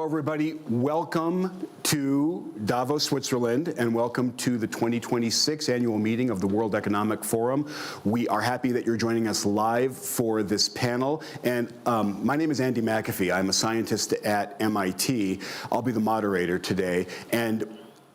Hello, everybody. Welcome to Davos, Switzerland, and welcome to the 2026 annual meeting of the World Economic Forum. We are happy that you're joining us live for this panel. And my name is Andy McAfee. I'm a scientist at MIT. I'll be the moderator today. And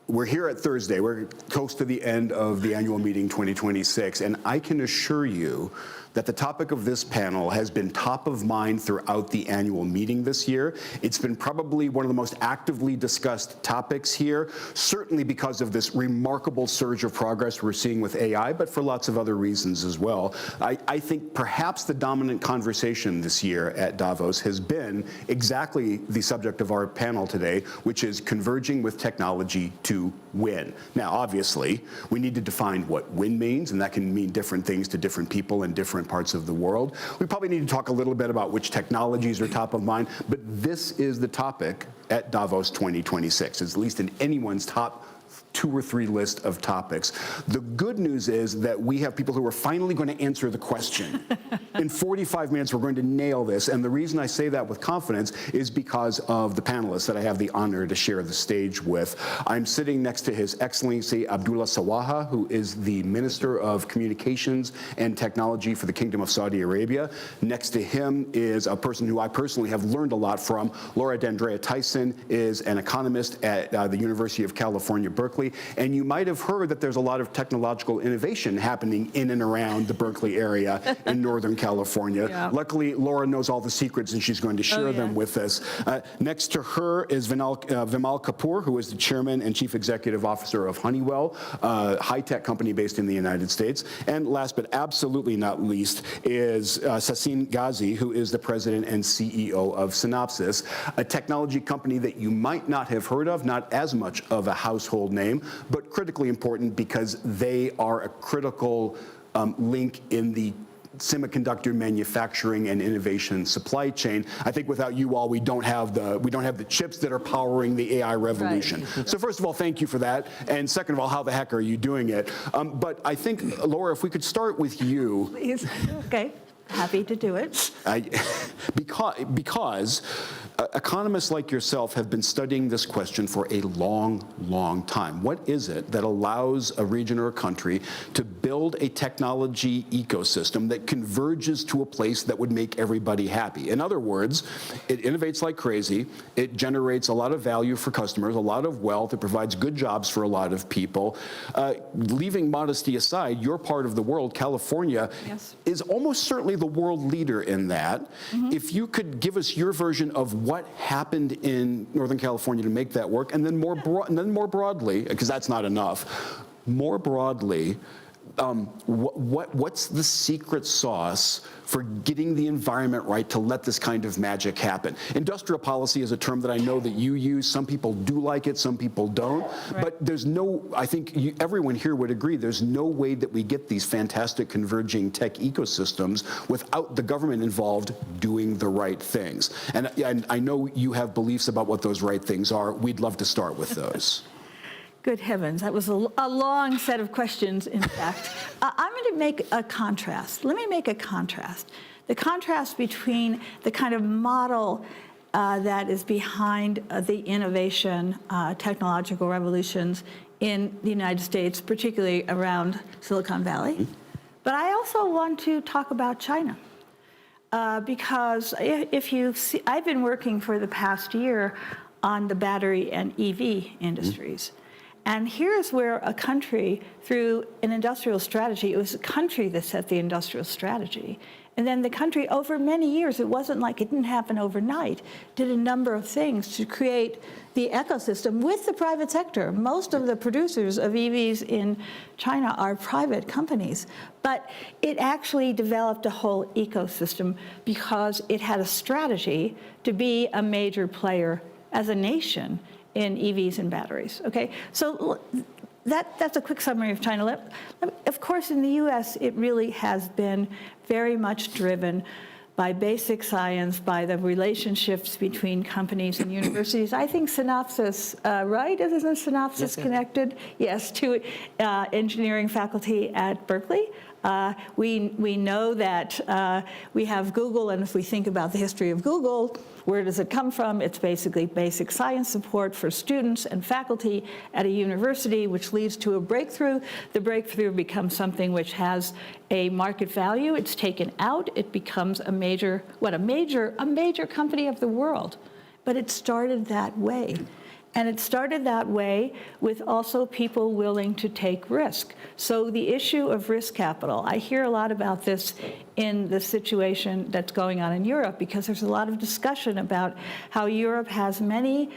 we're here at Thursday. We're close to the end of the annual meeting 2026. And I can assure you that the topic of this panel has been top of mind throughout the annual meeting this year. It's been probably one of the most actively discussed topics here, certainly because of this remarkable surge of progress we're seeing with AI, but for lots of other reasons as well. I think perhaps the dominant conversation this year at Davos has been exactly the subject of our panel today, which is converging with technology to win. Now, obviously, we need to define what win means, and that can mean different things to different people in different parts of the world. We probably need to talk a little bit about which technologies are top of mind, but this is the topic at Davos 2026, at least in anyone's top 2 or 3 list of topics. The good news is that we have people who are finally going to answer the question. In 45 minutes, we're going to nail this. And the reason I say that with confidence is because of the panelists that I have the honor to share the stage with. I'm sitting next to His Excellency Abdullah AlSwaha, who is the Minister of Communications and Technology for the Kingdom of Saudi Arabia. Next to him is a person who I personally have learned a lot from. Laura D'Andrea Tyson is an economist at the University of California, Berkeley. And you might have heard that there's a lot of technological innovation happening in and around the Berkeley area in Northern California. Yeah. Luckily, Laura knows all the secrets and she's going to share them with us. Next to her is Vimal Kapur, who is the Chairman and Chief Executive Officer of Honeywell, a high-tech company based in the United States. And last but absolutely not least is Sassine Ghazi, who is the President and CEO of Synopsys, a technology company that you might not have heard of, not as much of a household name, but critically important because they are a critical link in the semiconductor manufacturing and innovation supply chain. I think without you all, we don't have the chips that are powering the AI revolution. Right. So first of all, thank you for that. And second of all, how the heck are you doing it? But I think, Laura, if we could start with you. Please. Okay. Happy to do it. Because economists like yourself have been studying this question for a long, long time. What is it that allows a region or a country to build a technology ecosystem that converges to a place that would make everybody happy? In other words, it innovates like crazy, it generates a lot of value for customers, a lot of wealth, it provides good jobs for a lot of people. Leaving modesty aside, your part of the world, California, is almost certainly the world leader in that. Mm-hmm. If you could give us your version of what happened in Northern California to make that work, and then more broadly, because that's not enough, more broadly, what's the secret sauce for getting the environment right to let this kind of magic happen? Industrial policy is a term that I know that you use. Some people do like it, some people don't. Right. But there's no, I think everyone here would agree, there's no way that we get these fantastic converging tech ecosystems without the government involved doing the right things. And I know you have beliefs about what those right things are. We'd love to start with those. Good heavens, that was a long set of questions, in fact. I'm going to make a contrast. Let me make a contrast. The contrast between the kind of model that is behind the innovation, technological revolutions in the United States, particularly around Silicon Valley. Mm-hmm. But I also want to talk about China. Because if you see, I've been working for the past year on the battery and EV industries. Mm-hmm. And here's where a country, through an industrial strategy, it was a country that set the industrial strategy. And then the country, over many years, it wasn't like it didn't happen overnight, did a number of things to create the ecosystem with the private sector. Most of the producers of EVs in China are private companies. But it actually developed a whole ecosystem because it had a strategy to be a major player as a nation in EVs and batteries. Okay, so that's a quick summary of China. Of course, in the US, it really has been very much driven by basic science, by the relationships between companies and universities. I think Synopsys, right? Isn't Synopsys connected? Yes, to engineering faculty at Berkeley. We know that we have Google, and if we think about the history of Google, where does it come from? It's basically basic science support for students and faculty at a university, which leads to a breakthrough. The breakthrough becomes something which has a market value. It's taken out. It becomes a major company of the world. But it started that way. And it started that way with also people willing to take risk. So the issue of risk capital, I hear a lot about this in the situation that's going on in Europe, because there's a lot of discussion about how Europe has many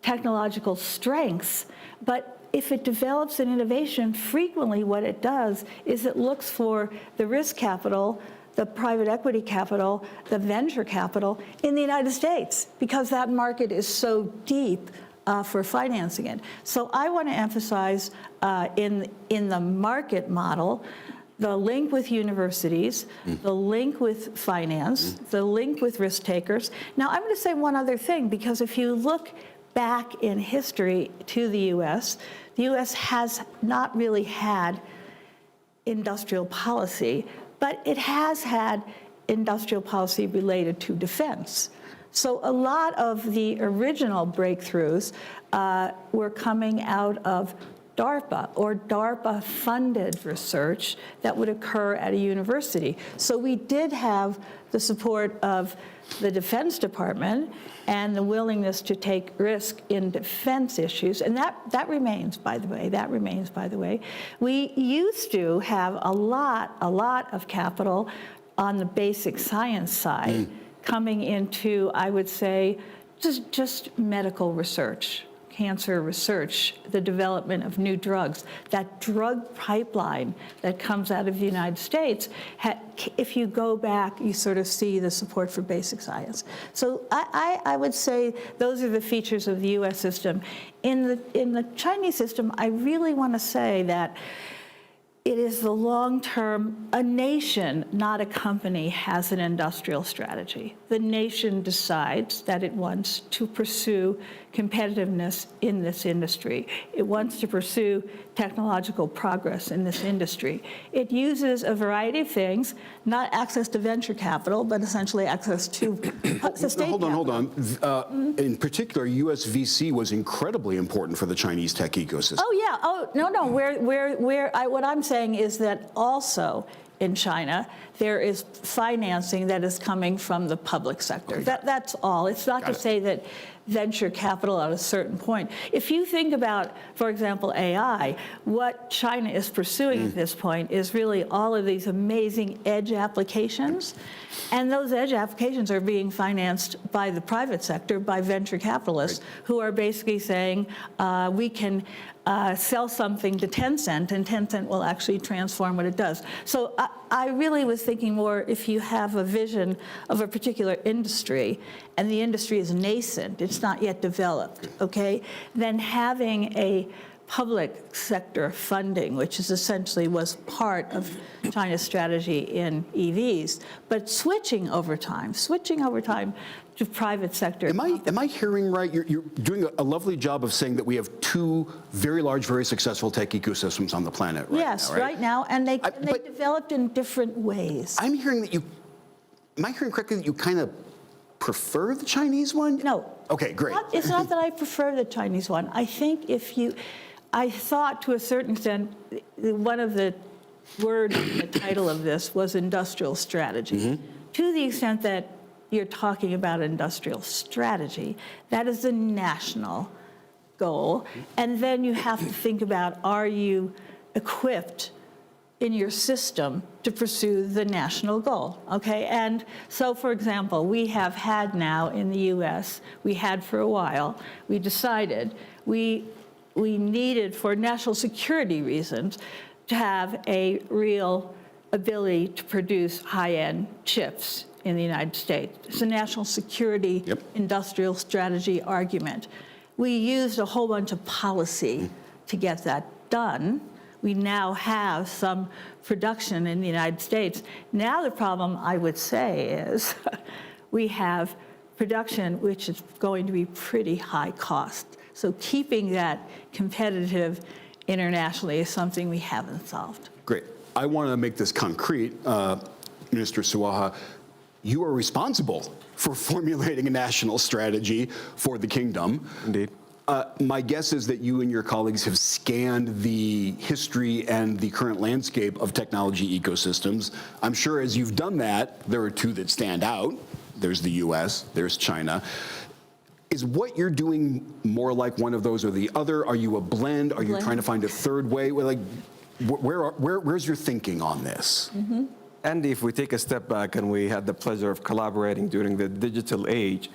technological strengths, but if it develops an innovation, frequently what it does is it looks for the risk capital, the private equity capital, the venture capital in the United States, because that market is so deep for financing it. So I want to emphasize in the market model, the link with universities, the link with finance, the link with risk takers. Now I'm going to say one other thing, because if you look back in history to the US has not really had industrial policy, but it has had industrial policy related to defense. So a lot of the original breakthroughs were coming out of DARPA or DARPA-funded research that would occur at a university. So we did have the support of the Defense Department and the willingness to take risk in defense issues, and that remains, by the way. That remains, by the way. We used to have a lot of capital on the basic science side. Coming into, I would say, just medical research, cancer research, the development of new drugs. That drug pipeline that comes out of the United States, if you go back, you sort of see the support for basic science. So I would say those are the features of the US system. In the Chinese system, I really want to say that it is the long-term, a nation, not a company, has an industrial strategy. The nation decides that it wants to pursue competitiveness in this industry. It wants to pursue technological progress in this industry. It uses a variety of things, not access to venture capital, but essentially access to sustained capital. Hold on. In particular, US VC was incredibly important for the Chinese tech ecosystem. Oh, yeah. Oh, no. What I'm saying is that also in China, there is financing that is coming from the public sector. Okay. That's all. It's not to say that venture capital at a certain point. If you think about, for example, AI, what China is pursuing at this point is really all of these amazing edge applications. And those edge applications are being financed by the private sector, by venture capitalists, who are basically saying, we can sell something to Tencent, and Tencent will actually transform what it does. So I really was thinking more, if you have a vision of a particular industry, and the industry is nascent, it's not yet developed, okay, then having a public sector funding, which is essentially was part of China's strategy in EVs, but switching over time to private sector. Am I hearing right? You're doing a lovely job of saying that we have two very large, very successful tech ecosystems on the planet right now, right? Yes, right now, and they developed in different ways. I'm hearing that am I hearing correctly that you kind of prefer the Chinese one? No. Okay, great. It's not that I prefer the Chinese one. I think I thought to a certain extent, one of the words in the title of this was industrial strategy. To the extent that you're talking about industrial strategy, that is the national goal. And then you have to think about, are you equipped in your system to pursue the national goal, okay? And so, for example, we have had now in the US, we had for a while, we decided we needed, for national security reasons, to have a real ability to produce high-end chips in the United States. It's a national security industrial strategy argument. We used a whole bunch of policy to get that done. We now have some production in the United States. Now the problem, I would say, is we have production which is going to be pretty high cost. So keeping that competitive internationally is something we haven't solved. Great. I want to make this concrete. Minister Swaha, you are responsible for formulating a national strategy for the kingdom. Indeed. My guess is that you and your colleagues have scanned the history and the current landscape of technology ecosystems. I'm sure as you've done that, there are two that stand out. There's the US, there's China. Is what you're doing more like one of those or the other? Are you a blend? Are you trying to find a third way? Like, where's your thinking on this? Mm-hmm. Andy, if we take a step back, and we had the pleasure of collaborating during the digital age,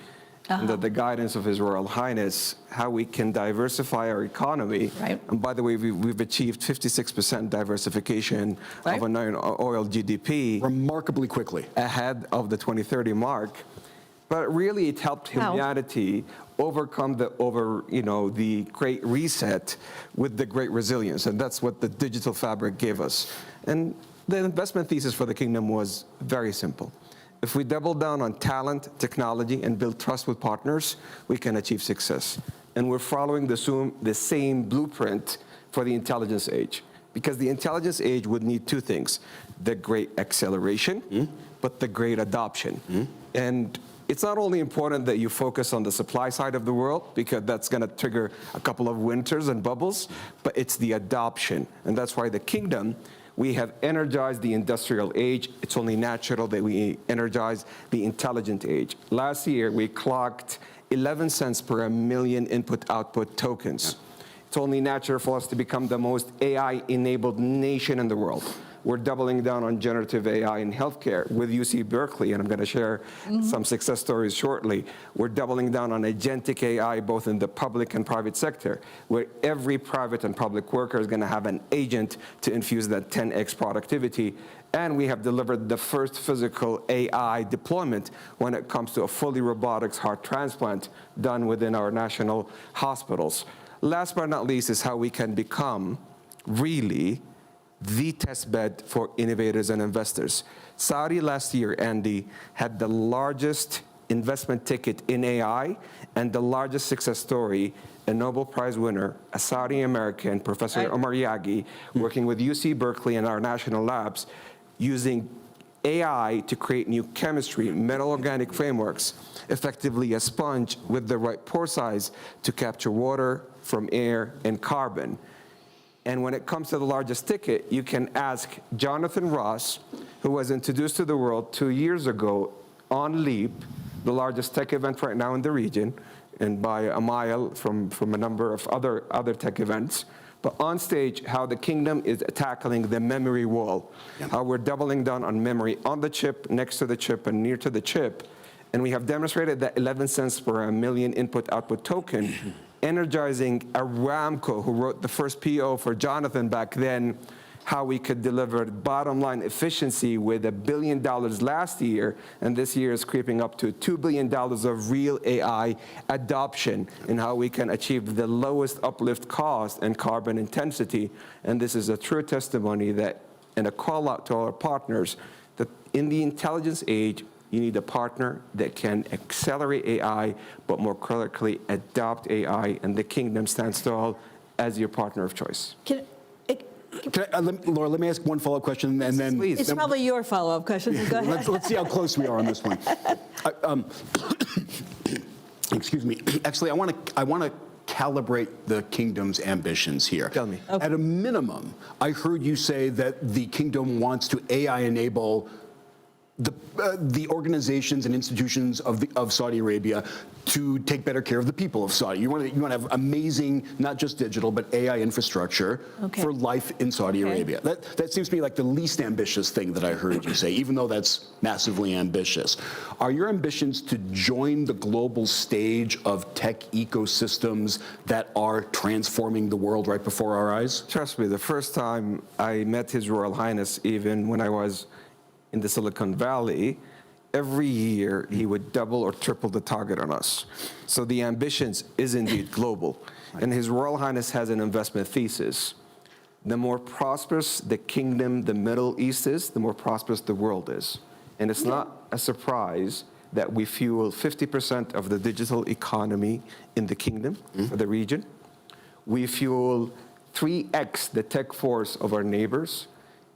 under the guidance of His Royal Highness, how we can diversify our economy. Right. And by the way, we've achieved 56% diversification Right. of a non-oil GDP. Remarkably quickly. Ahead of the 2030 mark. But really, it helped humanity overcome the Great Reset with the Great Resilience, and that's what the digital fabric gave us. And the investment thesis for the kingdom was very simple. If we double down on talent, technology, and build trust with partners, we can achieve success. And we're following the same blueprint for the intelligence age, because the intelligence age would need two things: the great acceleration, but the great adoption. And it's not only important that you focus on the supply side of the world, because that's going to trigger a couple of winters and bubbles, but it's the adoption. And that's why the kingdom, we have energized the industrial age. It's only natural that we energize the intelligent age. Last year, we clocked 11 cents per million input-output tokens. It's only natural for us to become the most AI-enabled nation in the world. We're doubling down on generative AI in healthcare with UC Berkeley, and I'm going to share some success stories shortly. We're doubling down on agentic AI, both in the public and private sector, where every private and public worker is going to have an agent to infuse that 10x productivity. And we have delivered the first physical AI deployment when it comes to a fully robotics heart transplant done within our national hospitals. Last but not least is how we can become really the test bed for innovators and investors. Saudi last year, Andy, had the largest investment ticket in AI and the largest success story, a Nobel Prize winner, a Saudi American, Professor Omar Yagi, working with UC Berkeley and our national labs, using AI to create new chemistry, metal organic frameworks, effectively a sponge with the right pore size to capture water from air and carbon. And when it comes to the largest ticket, you can ask Jonathan Ross, who was introduced to the world 2 years ago on LEAP, the largest tech event right now in the region, and by a mile from a number of other tech events. But on stage, how the kingdom is tackling the memory wall, how we're doubling down on memory on the chip, next to the chip, and near to the chip. And we have demonstrated that 11 cents per million input-output token, energizing Aramco, who wrote the first PO for Jonathan back then, how we could deliver bottom line efficiency with $1 billion last year, and this year is creeping up to $2 billion of real AI adoption, and how we can achieve the lowest uplift cost and carbon intensity. And this is a true testimony that, and a call out to our partners, that in the intelligence age, you need a partner that can accelerate AI, but more critically adopt AI, and the kingdom stands tall as your partner of choice. Laura, let me ask one follow-up question, and then Please. It's probably your follow-up question. Go ahead. let's see how close we are on this one. Excuse me. Actually, I want to calibrate the kingdom's ambitions here. Tell me. Okay. At a minimum, I heard you say that the kingdom wants to AI enable the organizations and institutions of Saudi Arabia to take better care of the people of Saudi. You want to have amazing, not just digital, but AI infrastructure for life in Saudi Arabia. That seems to me like the least ambitious thing that I heard you say, even though that's massively ambitious. Are your ambitions to join the global stage of tech ecosystems that are transforming the world right before our eyes? Trust me, the first time I met His Royal Highness, even when I was in the Silicon Valley, every year he would double or triple the target on us. So the ambitions is indeed global. And His Royal Highness has an investment thesis. The more prosperous the kingdom, the Middle East is, the more prosperous the world is. And it's not a surprise that we fuel 50% of the digital economy in the kingdom, or the region. We fuel 3x the tech force of our neighbors.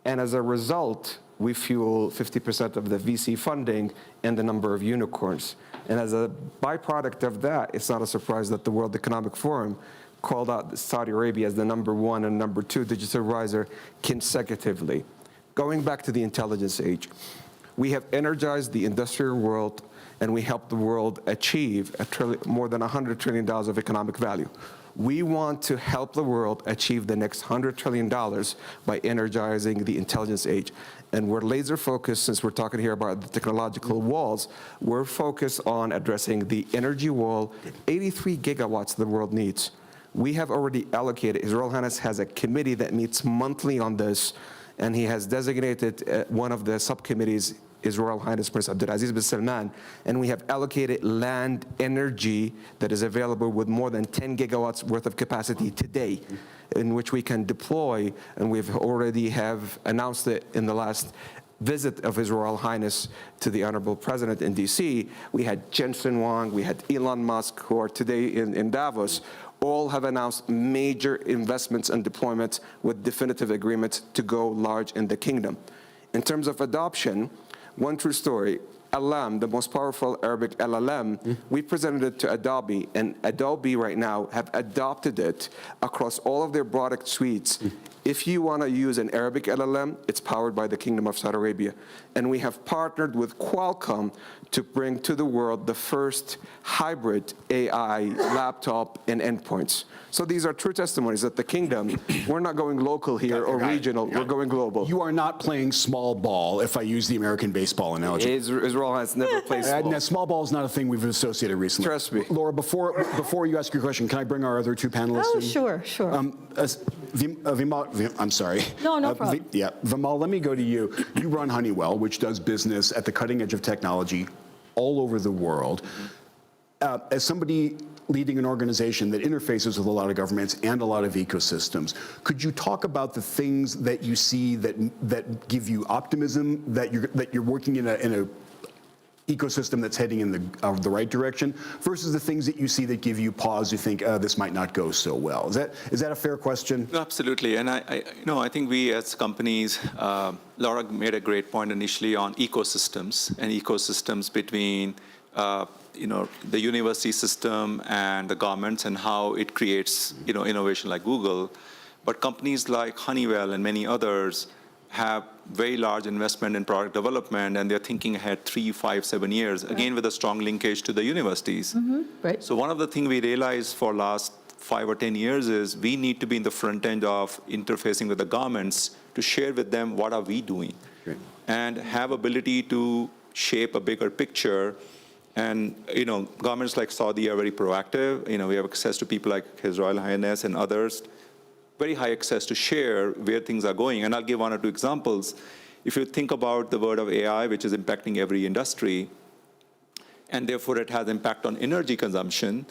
And as a result, we fuel 50% of the VC funding and the number of unicorns. And as a byproduct of that, it's not a surprise that the World Economic Forum called out Saudi Arabia as the #1 and #2 digital riser consecutively. Going back to the intelligence age, we have energized the industrial world, and we helped the world achieve more than $100 trillion of economic value. We want to help the world achieve the next $100 trillion by energizing the intelligence age. And we're laser focused, since we're talking here about the technological walls, we're focused on addressing the energy wall. 83 gigawatts the world needs. We have already allocated, His Royal Highness has a committee that meets monthly on this, and he has designated one of the subcommittees, His Royal Highness Prince Abdulaziz bin Salman, and we have allocated land energy that is available with more than 10 gigawatts worth of capacity today, in which we can deploy, and we've already have announced it in the last visit of His Royal Highness to the Honorable President in DC. We had Jensen Huang, we had Elon Musk, who are today in Davos, all have announced major investments and deployments with definitive agreements to go large in the kingdom. In terms of adoption, one true story, LM, the most powerful Arabic LLM, we presented it to Adobe, and Adobe right now have adopted it across all of their product suites. If you want to use an Arabic LLM, it's powered by the Kingdom of Saudi Arabia. And we have partnered with Qualcomm to bring to the world the first hybrid AI laptop and endpoints. So these are true testimonies that the kingdom, we're not going local here or regional, we're going global. You are not playing small ball, if I use the American baseball analogy. Israel has never played small. Small ball is not a thing we've associated recently. Trust me. Laura, before you ask your question, can I bring our other two panelists Oh, in? sure. Vimal, I'm sorry. No problem. Vimal, let me go to you. You run Honeywell, which does business at the cutting edge of technology all over the world. As somebody leading an organization that interfaces with a lot of governments and a lot of ecosystems, could you talk about the things that you see that give you optimism that you're working in a ecosystem that's heading in the right direction, versus the things that you see that give you pause, you think, this might not go so well? Is that a fair question? Absolutely, and I think we as companies, Laura made a great point initially on ecosystems and ecosystems between the university system and the governments and how it creates innovation like Google. But companies like Honeywell and many others have very large investment in product development, and they're thinking ahead 3, 5, 7 years, again with a strong linkage to the universities. Right. So one of the things we realized for last 5 or 10 years is we need to be in the front end of interfacing with the governments to share with them what are we doing, and have ability to shape a bigger picture. And governments like Saudi are very proactive. We have access to people like His Royal Highness and others, very high access to share where things are going. And I'll give 1 or 2 examples. If you think about the word of AI, which is impacting every industry, and therefore it has impact on energy consumption,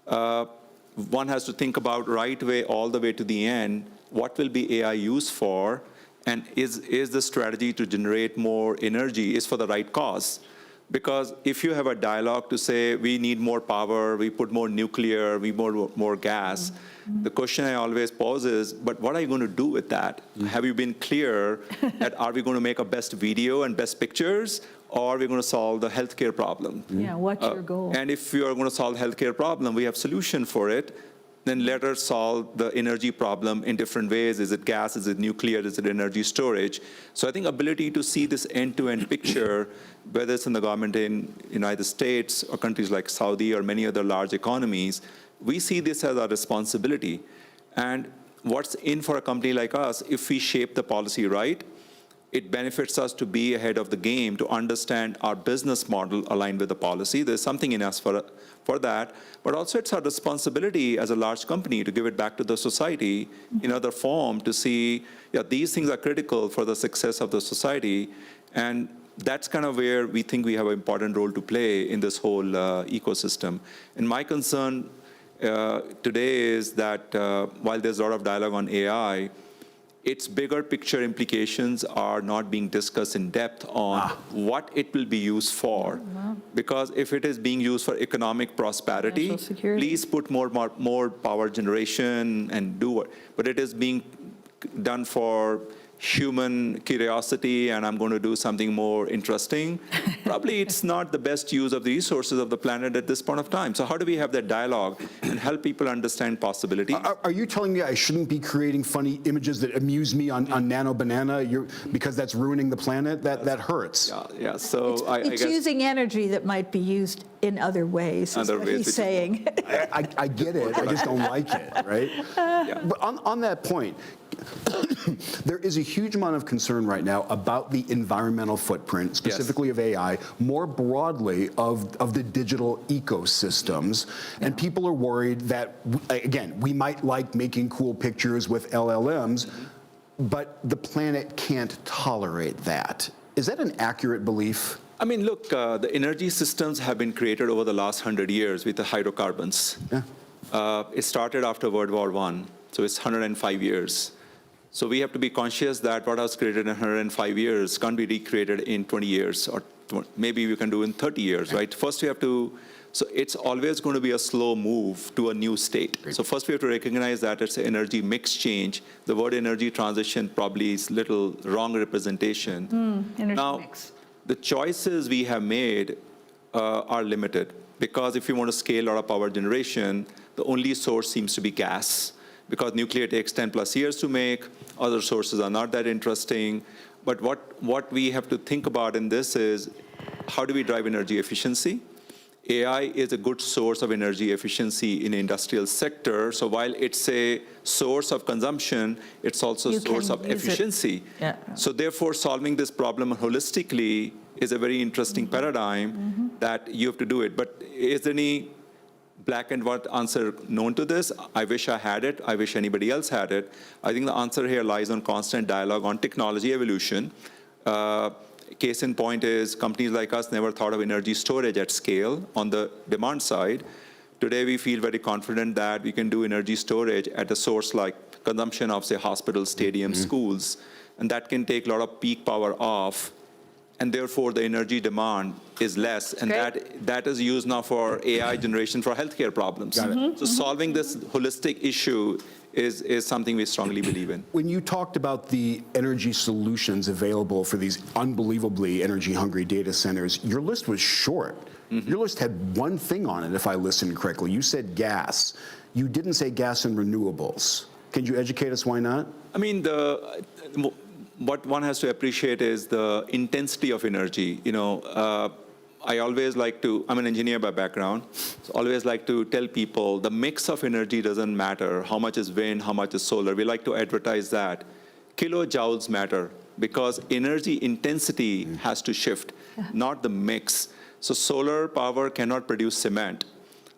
one has to think about right way all the way to the end, what will be AI used for, and is the strategy to generate more energy is for the right cause? Because if you have a dialogue to say, we need more power, we put more nuclear, we more gas, the question I always pose is, but what are you going to do with that? Have you been clear that are we going to make a best video and best pictures, or are we going to solve the healthcare problem? Yeah, what's your goal? And if you are going to solve the healthcare problem, we have solution for it. Then let us solve the energy problem in different ways. Is it gas? Is it nuclear? Is it energy storage? So I think ability to see this end-to-end picture, whether it's in the government in United States or countries like Saudi or many other large economies, we see this as our responsibility. And what's in for a company like us, if we shape the policy right, it benefits us to be ahead of the game, to understand our business model aligned with the policy. There's something in us for that, but also it's our responsibility as a large company to give it back to the society in other form to see, these things are critical for the success of the society. And that's kind of where we think we have an important role to play in this whole ecosystem. And my concern today is that while there's a lot of dialogue on AI, its bigger picture implications are not being discussed in depth on what it will be used for. Because if it is being used for economic prosperity, please put more power generation and do it. But it is being done for human curiosity and I'm going to do something more interesting, probably it's not the best use of the resources of the planet at this point of time. So how do we have that dialogue and help people understand possibility? Are you telling me I shouldn't be creating funny images that amuse me on Nano Banana because that's ruining the planet? That hurts. Yeah. So I It's guess using energy that might be used in other ways, is Other what ways he's that you- saying. I get it. I just don't like it, right? But on that point, there is a huge amount of concern right now about the environmental footprint, specifically of AI, more broadly of the digital ecosystems. And people are worried that, again, we might like making cool pictures with LLMs, but the planet can't tolerate that. Is that an accurate belief? I mean, look, the energy systems have been created over the last 100 years with the hydrocarbons. Yeah. It started after World War I, so it's 105 years. So we have to be conscious that what was created in 105 years can't be recreated in 20 years, or maybe we can do in 30 years, right? First we have to, so it's always going to be a slow move to a new state. So first we have to recognize that it's an energy mix change. The word energy transition probably is little wrong representation. Energy Now, mix. the choices we have made are limited, because if you want to scale a lot of power generation, the only source seems to be gas, because nuclear takes 10 plus years to make. Other sources are not that interesting. But what we have to think about in this is, how do we drive energy efficiency? AI is a good source of energy efficiency in the industrial sector. So while it's a source of consumption, it's also a You source can of use it. efficiency. Yeah. So therefore, solving this problem holistically is a very interesting paradigm that you have to do it. But is there any black and white answer known to this? I wish I had it. I wish anybody else had it. I think the answer here lies on constant dialogue on technology evolution. Case in point is companies like us never thought of energy storage at scale on the demand side. Today, we feel very confident that we can do energy storage at a source like consumption of, say, hospitals, stadiums, schools, and that can take a lot of peak power off, and therefore the energy demand is less, and that is used now for AI generation for healthcare problems. So solving this holistic issue is something we strongly believe in. When you talked about the energy solutions available for these unbelievably energy-hungry data centers, your list was short. Your list had one thing on it, if I listened correctly. You said gas. You didn't say gas and renewables. Can you educate us why not? I mean, what one has to appreciate is the intensity of energy. I always like to, I'm an engineer by background, so always like to tell people the mix of energy doesn't matter. How much is wind, how much is solar? We like to advertise that. Kilojoules matter, because energy intensity has to shift, not the mix. So solar power cannot produce cement.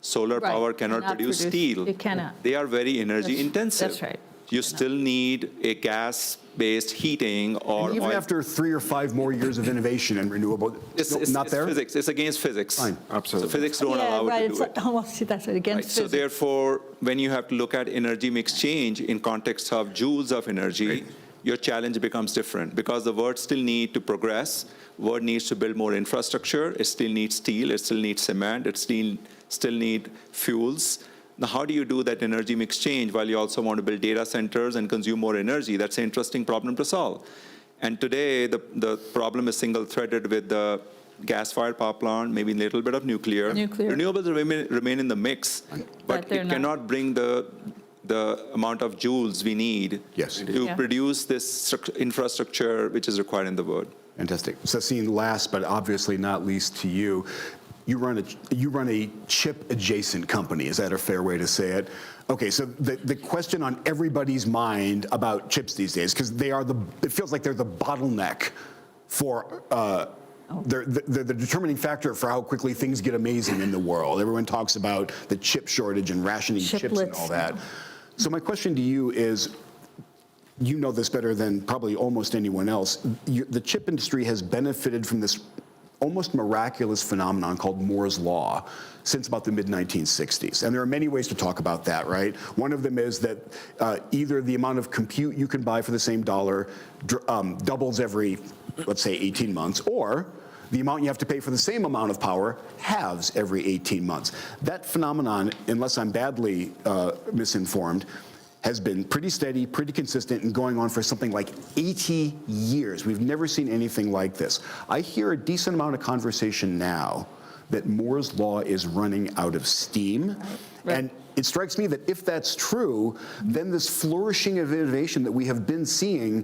Solar power cannot produce steel. It cannot. They are very energy intensive. That's right. You still need a gas-based heating or Even oil. after 3 or 5 more years of innovation in renewable, It's not there? physics. It's against physics. Fine. Absolutely. So physics don't Yeah, allow right. it to It's do like, it. almost, that's it, against Right. So physics. therefore, when you have to look at energy mix change in context of joules of energy, your challenge becomes different, because the world still needs to progress. World needs to build more infrastructure. It still needs steel. It still needs cement. It still need fuels. Now, how do you do that energy mix change while you also want to build data centers and consume more energy? That's an interesting problem to solve. And today, the problem is single-threaded with the gas-fired power plant, maybe a little bit of nuclear. Renewables remain in the mix, but they're it not. cannot bring the amount of joules we need to produce this infrastructure which is required in the world. Fantastic. Sassine, last but obviously not least to you, you run a chip-adjacent company. Is that a fair way to say it? Okay, so the question on everybody's mind about chips these days, because it feels like they're the bottleneck for, they're the determining factor for how quickly things get amazing in the world. Everyone talks about the chip shortage and rationing chips and all that. So my question to you is, you know this better than probably almost anyone else. The chip industry has benefited from this almost miraculous phenomenon called Moore's Law since about the mid-1960s. And there are many ways to talk about that, right? One of them is that either the amount of compute you can buy for the same dollar doubles every, let's say, 18 months, or the amount you have to pay for the same amount of power halves every 18 months. That phenomenon, unless I'm badly misinformed, has been pretty steady, pretty consistent, and going on for something like 80 years. We've never seen anything like this. I hear a decent amount of conversation now that Moore's law is running out of steam. Right. And it strikes me that if that's true, then this flourishing of innovation that we have been seeing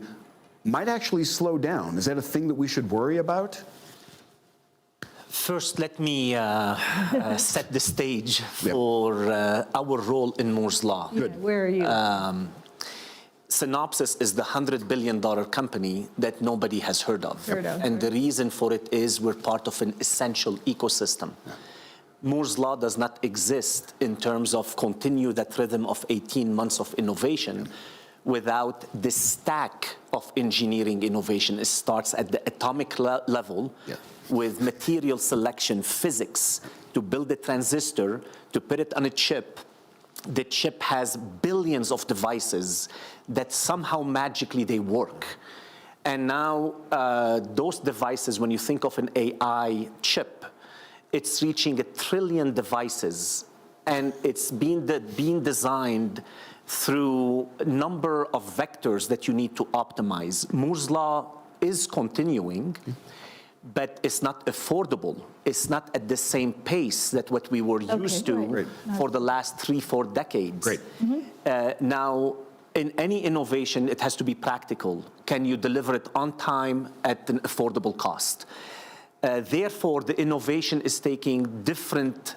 might actually slow down. Is that a thing that we should worry about? First, let me set the stage for our role in Moore's Law. Yeah, where are you? Synopsys is the $100 billion company that nobody has heard of. And the reason for it is we're part of an essential ecosystem. Moore's Law does not exist in terms of continue that rhythm of 18 months of innovation without the stack of engineering innovation. It starts at the atomic level with material selection, physics, to build a transistor, to put it on a chip. The chip has billions of devices that somehow magically they work. And now those devices, when you think of an AI chip, it's reaching 1 trillion devices, and it's being designed through a number of vectors that you need to optimize. Moore's Law is continuing, but it's not affordable. It's not at the same pace that what we were used to for the last 3-4 decades. Now, in any innovation, it has to be practical. Can you deliver it on time at an affordable cost? Therefore, the innovation is taking different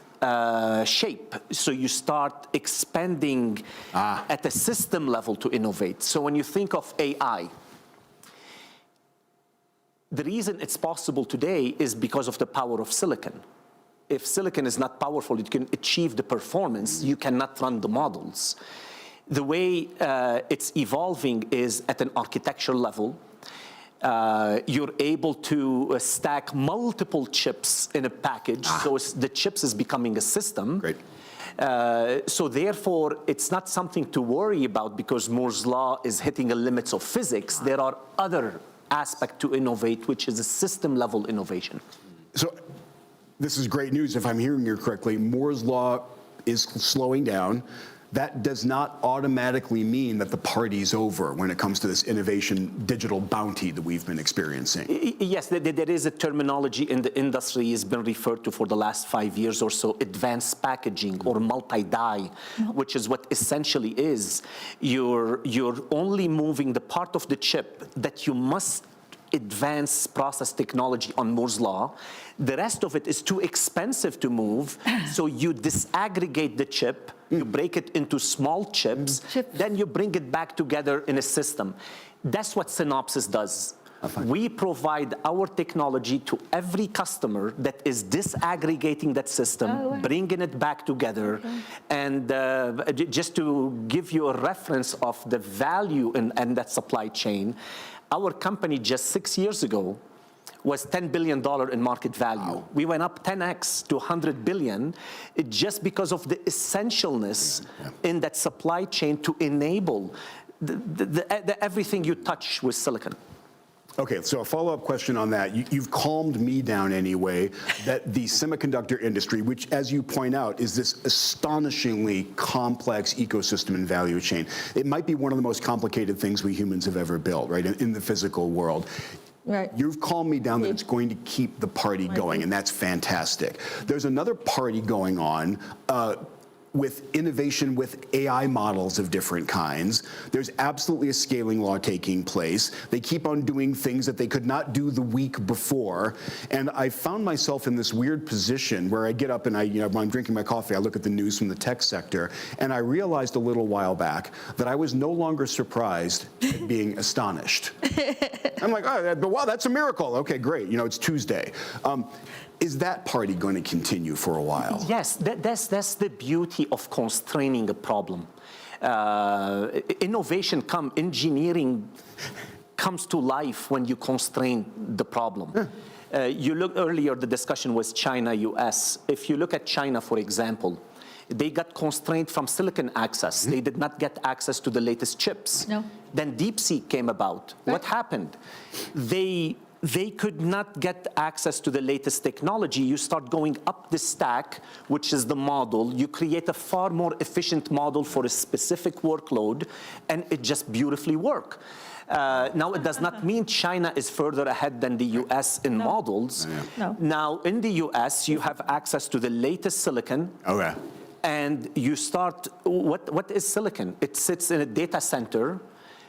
shape. So you start expanding at a system level to innovate. So when you think of AI, the reason it's possible today is because of the power of silicon. If silicon is not powerful, it can achieve the performance, you cannot run the models. The way it's evolving is at an architectural level. You're able to stack multiple chips in a package, so the chips is becoming a system. So therefore, it's not something to worry about because Moore's Law is hitting the limits of physics. There are other aspects to innovate, which is a system-level innovation. So this is great news if I'm hearing you correctly. Moore's Law is slowing down. That does not automatically mean that the party's over when it comes to this innovation digital bounty that we've been experiencing. Yes, there is a terminology in the industry has been referred to for the last 5 years or so, advanced packaging or multi-die, which is what essentially is. You're only moving the part of the chip that you must advance process technology on Moore's Law. The rest of it is too expensive to move, so you disaggregate the chip, you break it into small chips, then you bring it back together in a system. That's what Synopsys does. We provide our technology to every customer that is disaggregating that system, bringing it back together. And just to give you a reference of the value in that supply chain, our company just 6 years ago was $10 billion in market value. We went up 10x to $100 billion just because of the essentialness in that supply chain to enable everything you touch with silicon. Okay, so a follow-up question on that. You've calmed me down anyway, that the semiconductor industry, which as you point out, is this astonishingly complex ecosystem and value chain. It might be one of the most complicated things we humans have ever built, right, in the physical world. You've calmed me down that it's going to keep the party going, and that's fantastic. There's another party going on with innovation with AI models of different kinds. There's absolutely a scaling law taking place. They keep on doing things that they could not do the week before. And I found myself in this weird position where I get up and when I'm drinking my coffee, I look at the news from the tech sector, and I realized a little while back that I was no longer surprised at being astonished. I'm like, oh, wow, that's a miracle. Okay, great. It's Tuesday. Is that party going to continue for a while? Yes, that's the beauty of constraining a problem. Engineering comes to life when you constrain the problem. You look earlier, the discussion was China, US. If you look at China, for example, they got constrained from silicon access. They did not get access to the latest chips. Then DeepSeek came about. What happened? They they could not get access to the latest technology. You start going up the stack, which is the model. You create a far more efficient model for a specific workload, and it just beautifully works. Now, it does not mean China is further ahead than the US in models. No. Now, in the US, you have access to the latest silicon. Okay. And you start, what is silicon? It sits in a data center,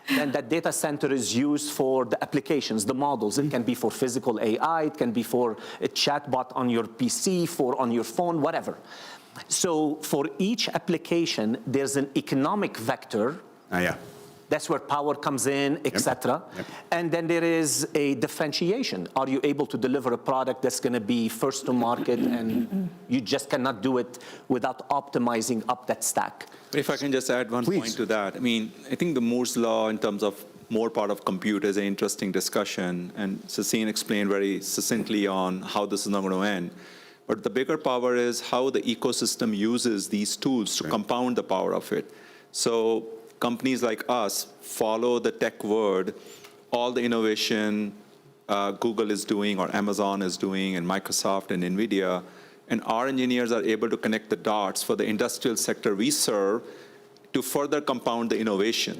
and that data center is used for the applications, the models. It can be for physical AI, it can be for a chatbot on your PC, on your phone, whatever. So for each application, there's an economic vector. Yeah. That's where power comes in, et cetera. Yep. And then there is a differentiation. Are you able to deliver a product that's going to be first to market, and you just cannot do it without optimizing up that stack? If I can just add one point to that. I mean, I think the Moore's law in terms of more part of compute is an interesting discussion, and Sassine explained very succinctly on how this is not going to end. But the bigger power is how the ecosystem uses these tools to compound the power of it. So companies like us follow the tech word, all the innovation Google is doing or Amazon is doing and Microsoft and NVIDIA, and our engineers are able to connect the dots for the industrial sector we serve to further compound the innovation.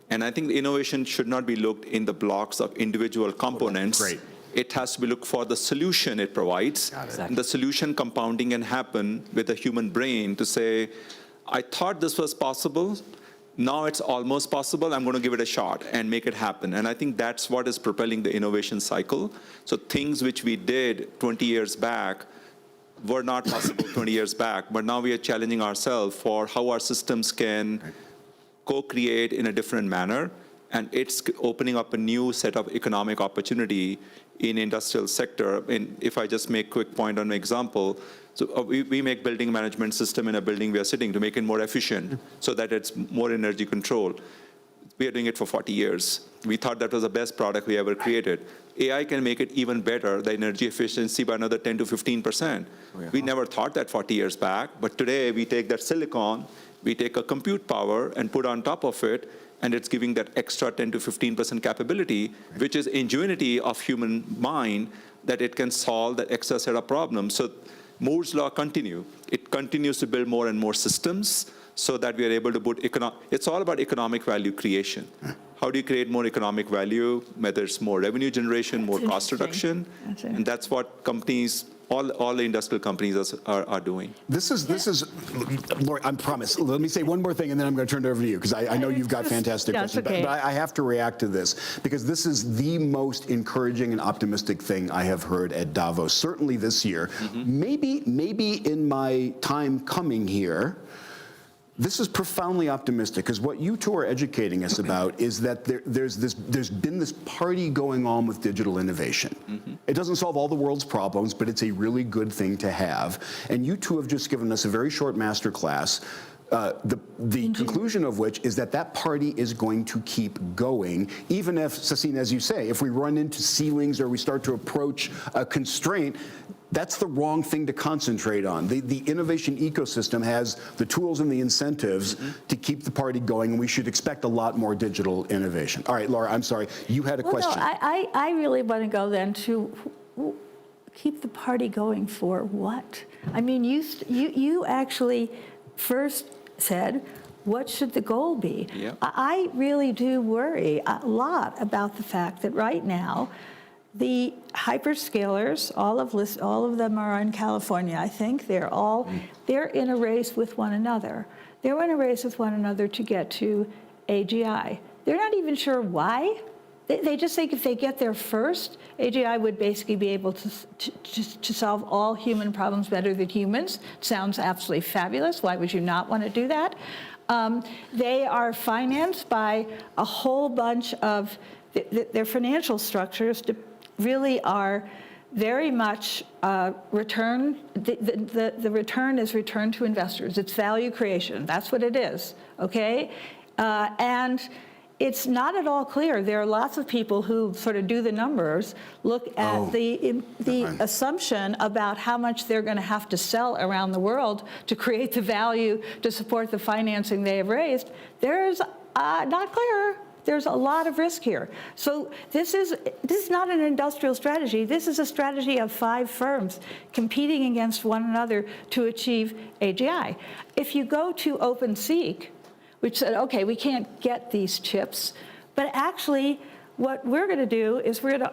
And I think the innovation should not be looked in the blocks of individual components. Great. It has to be looked for the solution it provides. Exactly. The solution compounding can happen with the human brain to say, I thought this was possible, now it's almost possible, I'm going to give it a shot and make it happen. And I think that's what is propelling the innovation cycle. So things which we did 20 years back were not possible 20 years back, but now we are challenging ourselves for how our systems can co-create in a different manner. And it's opening up a new set of economic opportunity in industrial sector. And if I just make a quick point on an example, so we make building management system in a building we are sitting to make it more efficient so that it's more energy control. We are doing it for 40 years. We thought that was the best product we ever created. AI can make it even better, the energy efficiency by another 10 to 15%. We never thought that 40 years back, but today we take that silicon, we take a compute power and put on top of it, and it's giving that extra 10 to 15% capability, which is ingenuity of human mind that it can solve that extra set of problems. So Moore's law continue. It continues to build more and more systems so that we are able to put it's all about economic value creation. How do you create more economic value, whether it's more revenue generation, more cost reduction? And that's what companies, all the industrial companies are doing. This is, Lori, I promise. Let me say one more thing, and then I'm going to turn it over to you, because I know you've got fantastic questions. Okay. But I have to react to this, because this is the most encouraging and optimistic thing I have heard at Davos, certainly this year. Maybe in my time coming here, this is profoundly optimistic, because what you two are educating us about is that there's been this party going on with digital innovation. It doesn't solve all the world's problems, but it's a really good thing to have. And you two have just given us a very short master class, the conclusion of which is that that party is going to keep going, even if, Sassine, as you say, if we run into ceilings or we start to approach a constraint, that's the wrong thing to concentrate on. The innovation ecosystem has the tools and the incentives to keep the party going, and we should expect a lot more digital innovation. All right, Laura, I'm sorry. You had a question. No, I really want to go then to keep the party going for what? I mean, you actually first said, what should the goal be? Yep. I really do worry a lot about the fact that right now, the hyperscalers, all of them are in California, I think. They're in a race with one another. They're in a race with one another to get to AGI. They're not even sure why. They just think if they get there first, AGI would basically be able to solve all human problems better than humans. Sounds absolutely fabulous. Why would you not want to do that? They are financed by a whole bunch of, their financial structures really are very much return. The return is return to investors. It's value creation. That's what it is, okay? And it's not at all clear. There are lots of people who sort of do the numbers, look at the assumption about how much they're going to have to sell around the world to create the value to support the financing they have raised. There's not clear. There's a lot of risk here. So this is not an industrial strategy. This is a strategy of 5 firms competing against one another to achieve AGI. If you go to OpenSeek, which said, okay, we can't get these chips, but actually what we're going to do is we're going to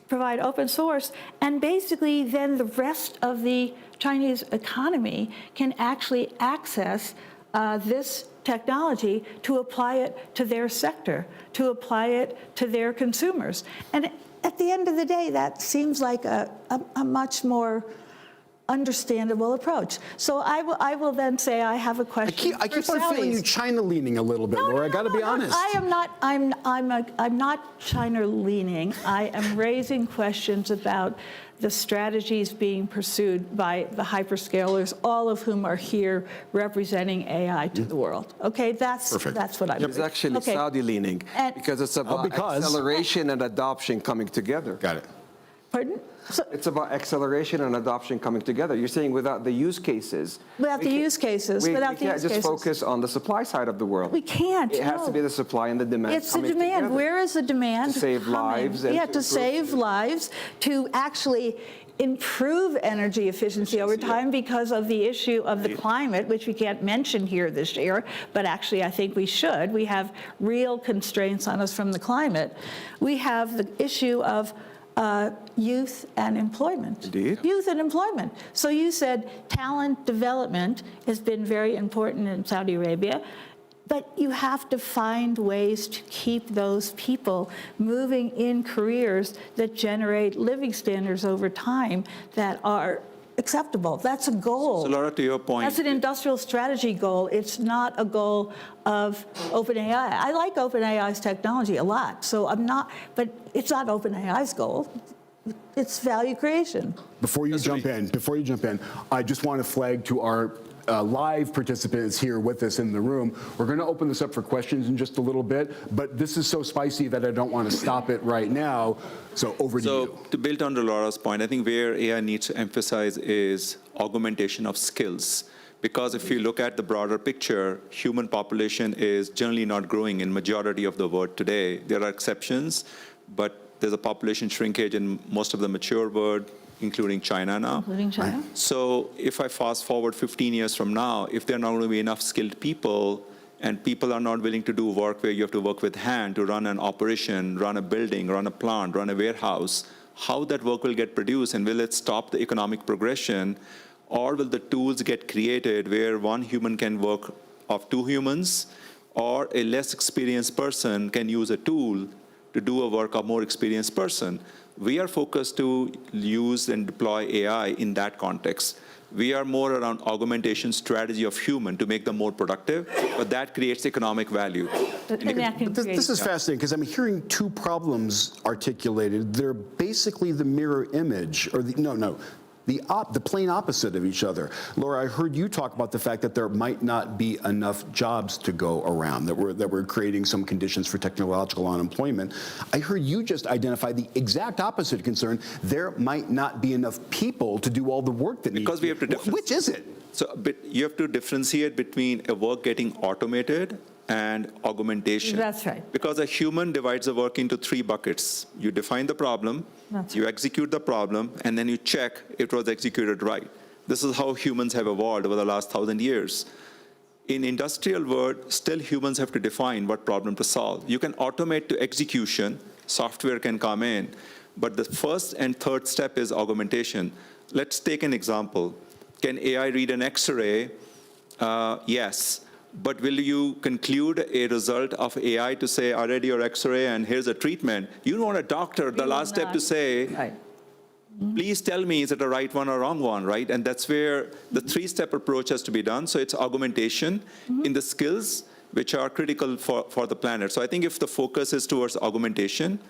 provide open source, and basically then the rest of the Chinese economy can actually access this technology to apply it to their sector, to apply it to their consumers. And at the end of the day, that seems like a much more understandable approach. So I will then say I have a question. I keep on feeling you China leaning a little bit, Laura. I got to be honest. I am not. I'm not China leaning. I am raising questions about the strategies being pursued by the hyperscalers, all of whom are here representing AI to the world. Okay, that's what I'm. It's actually Saudi leaning because it's about acceleration and adoption coming together. Got it. Pardon? So, it's about acceleration and adoption coming together. You're saying without the use cases. We can't just focus on the supply side of the world. We can't. It has to be the supply and the demand. It's the demand. Together. Where is the demand? To save lives. And to save lives, to actually improve energy efficiency over time because of the issue of the climate, which we can't mention here this year, but actually I think we should. We have real constraints on us from the climate. We have the issue of youth and employment. Indeed. Youth and employment. So you said talent development has been very important in Saudi Arabia, but you have to find ways to keep those people moving in careers that generate living standards over time that are acceptable. That's a goal. So Laura, to your point. That's an industrial strategy goal. It's not a goal of OpenAI. I like OpenAI's technology a lot, so but it's not OpenAI's goal. It's value creation. Before you jump in, I just want to flag to our live participants here with us in the room. We're going to open this up for questions in just a little bit, but this is so spicy that I don't want to stop it right now. So over to you. So to build on Laura's point, I think where AI needs to emphasize is augmentation of skills. Because if you look at the broader picture, human population is generally not growing in majority of the world today. There are exceptions, but there's a population shrinkage in most of the mature world, including China now. Including China. So if I fast forward 15 years from now, if there are not going to be enough skilled people, and people are not willing to do work where you have to work with hand to run an operation, run a building, run a plant, run a warehouse, how that work will get produced, and will it stop the economic progression, or will the tools get created where one human can work of 2 humans, or a less experienced person can use a tool to do a work of more experienced person? We are focused to use and deploy AI in that context. We are more around augmentation strategy of human to make them more productive, but that creates economic value. This is fascinating because I'm hearing 2 problems articulated. They're basically the mirror image, or the plain opposite of each other. Laura, I heard you talk about the fact that there might not be enough jobs to go around, that we're creating some conditions for technological unemployment. I heard you just identify the exact opposite concern. There might not be enough people to do all the work that needs to be. We have to differentiate. Which is it? So you have to differentiate between a work getting automated and augmentation. That's right. Because a human divides the work into 3 buckets. You define the problem, you execute the problem, and then you check if it was executed right. This is how humans have evolved over the last 1,000 years. In industrial world, still humans have to define what problem to solve. You can automate to execution, software can come in, but the first and third step is augmentation. Let's take an example. Can AI read an X-ray? Yes. But will you conclude a result of AI to say, I read your X-ray and here's a treatment? You don't want a doctor, the last step to say, please tell me, is it a right one or wrong one, right? And that's where the 3-step approach has to be done. So it's augmentation in the skills which are critical for the planet. So I think if the focus is towards augmentation,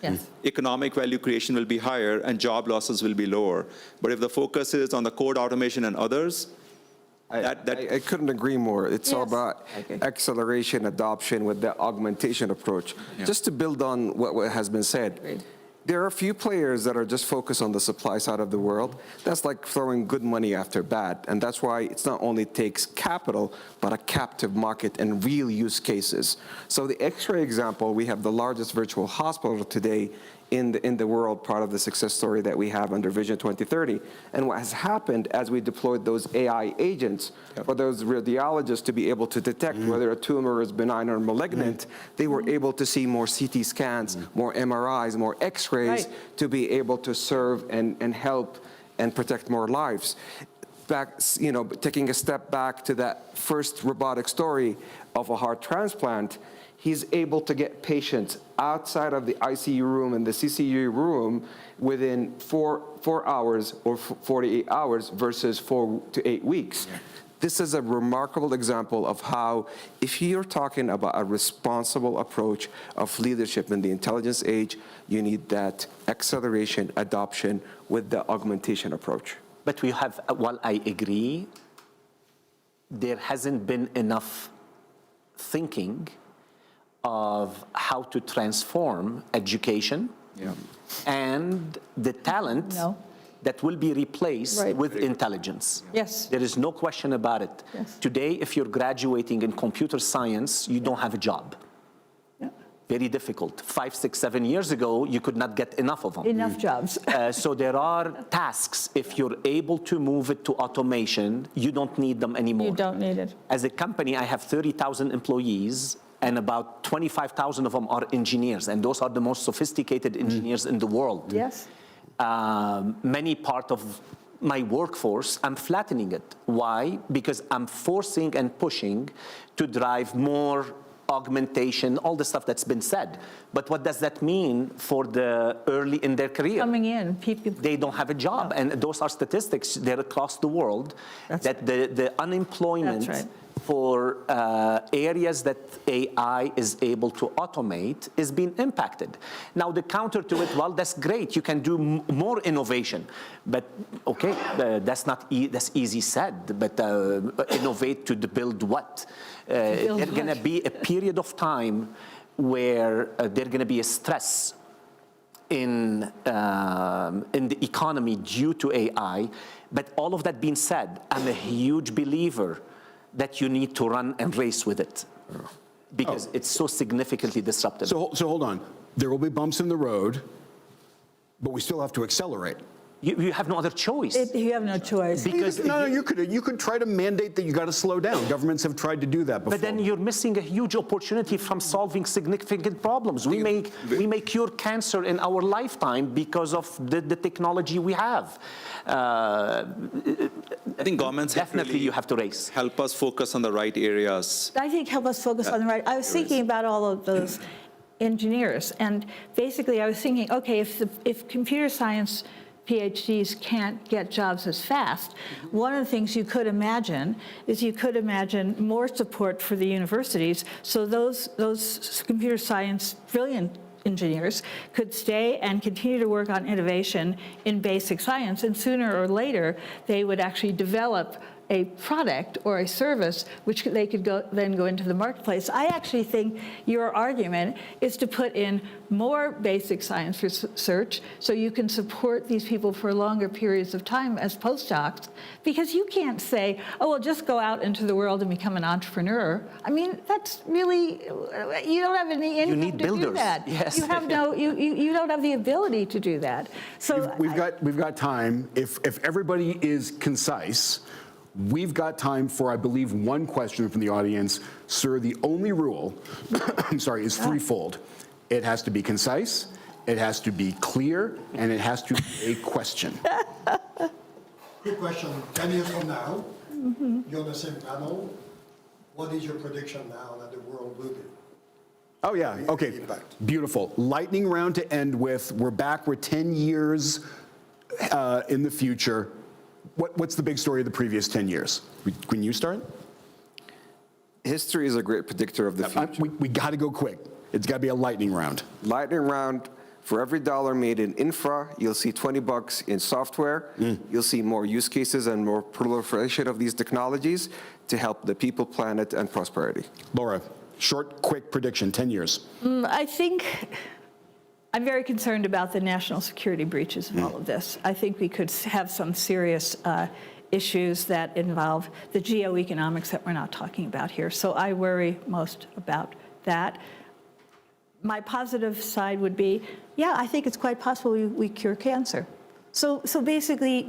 economic value creation will be higher and job losses will be lower. But if the focus is on the code automation and others, I couldn't agree more. It's all about acceleration, adoption with the augmentation approach. Just to build on what has been said, There are a few players that are just focused on the supply side of the world. That's like throwing good money after bad. And that's why it's not only takes capital, but a captive market and real use cases. So the X-ray example, we have the largest virtual hospital today in the world, part of the success story that we have under Vision 2030. And what has happened as we deployed those AI agents for those radiologists to be able to detect whether a tumor is benign or malignant, they were able to see more CT scans, more MRIs, more X-rays to be able to serve and help and protect more lives. Back, taking a step back to that first robotic story of a heart transplant, he's able to get patients outside of the ICU room and the CCU room within 4 hours or 48 hours versus 4 to 8 weeks. Yeah. This is a remarkable example of how, if you're talking about a responsible approach of leadership in the intelligence age, you need that acceleration, adoption with the augmentation approach. But we have, while I agree, there hasn't been enough thinking of how to transform education and the talent that will be replaced with intelligence. Yes. There is no question about it. Yes. Today, if you're graduating in computer science, you don't have a job. Very difficult. 5, 6, 7 years ago, you could not get enough of them. Enough jobs. So there are tasks, if you're able to move it to automation, you don't need them anymore. You don't need it. As a company, I have 30,000 employees, and about 25,000 of them are engineers, and those are the most sophisticated engineers in the world. Yes. Many part of my workforce, I'm flattening it. Why? Because I'm forcing and pushing to drive more augmentation, all the stuff that's been said. But what does that mean for the early in their career? Coming in, people. They don't have a job. And those are statistics. They're across the world. That the unemployment for areas that AI is able to automate is being impacted. Now, the counter to it, well, that's great. You can do more innovation. But, okay, that's not that's easy said. But innovate to build what? There's going to be a period of time where there's going to be a stress in the economy due to AI. But all of that being said, I'm a huge believer that you need to run and race with it because it's so significantly disruptive. So hold on. There will be bumps in the road, but we still have to accelerate. You have no other choice. You have no choice. Because you could try to mandate that you got to slow down. Governments have tried to do that before. But then you're missing a huge opportunity from solving significant problems. We may cure cancer in our lifetime because of the technology we have. I think governments definitely you have to race. Help us focus on the right areas. I think help us focus on the right. I was thinking about all of those engineers, and basically I was thinking, okay, if computer science PhDs can't get jobs as fast, one of the things you could imagine is you could imagine more support for the universities, so those computer science brilliant engineers could stay and continue to work on innovation in basic science, and sooner or later they would actually develop a product or a service which they could then go into the marketplace. I actually think your argument is to put in more basic science research so you can support these people for longer periods of time as postdocs, because you can't say, oh, well, just go out into the world and become an entrepreneur. I mean, that's really, you don't have any income to do that. Yes. You have you don't have the ability to do that. So we've got time. If everybody is concise, we've got time for, I believe, one question from the audience. Sir, the only rule, I'm sorry, is threefold. It has to be concise, it has to be clear, and it has to be a question. Quick question. 10 years from now, you're on the same panel. What is your prediction now that the world will be? Oh, yeah. Okay. Beautiful. Lightning round to end with. We're back. We're 10 years in the future. What's the big story of the previous 10 years? Can you start? History is a great predictor of the future. We got to go quick. It's got to be a lightning round. Lightning round. For every dollar made in infra, you'll see $20 in software. You'll see more use cases and more proliferation of these technologies to help the people, planet, and prosperity. Laura, short, quick prediction, 10 years. I think I'm very concerned about the national security breaches of all of this. I think we could have some serious issues that involve the geoeconomics that we're not talking about here. So I worry most about that. My positive side would be, yeah, I think it's quite possible we cure cancer. So basically,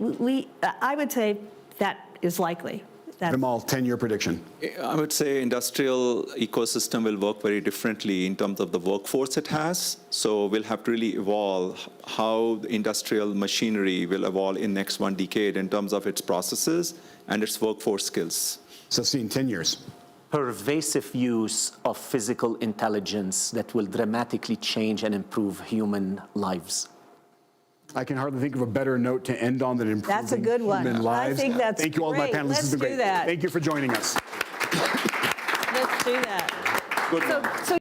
I would say that is likely. Vimal, 10-year prediction. I would say industrial ecosystem will work very differently in terms of the workforce it has. So we'll have to really evolve how the industrial machinery will evolve in next 1 decade in terms of its processes and its workforce skills. Sassine, 10 years. Pervasive use of physical intelligence that will dramatically change and improve human lives. I can hardly think of a better note to end on than improving That's a good one. human lives. I think that's Thank you all, my great. panelists. This has been Let's do great. that. Thank you for joining us. Let's do that. Good one. So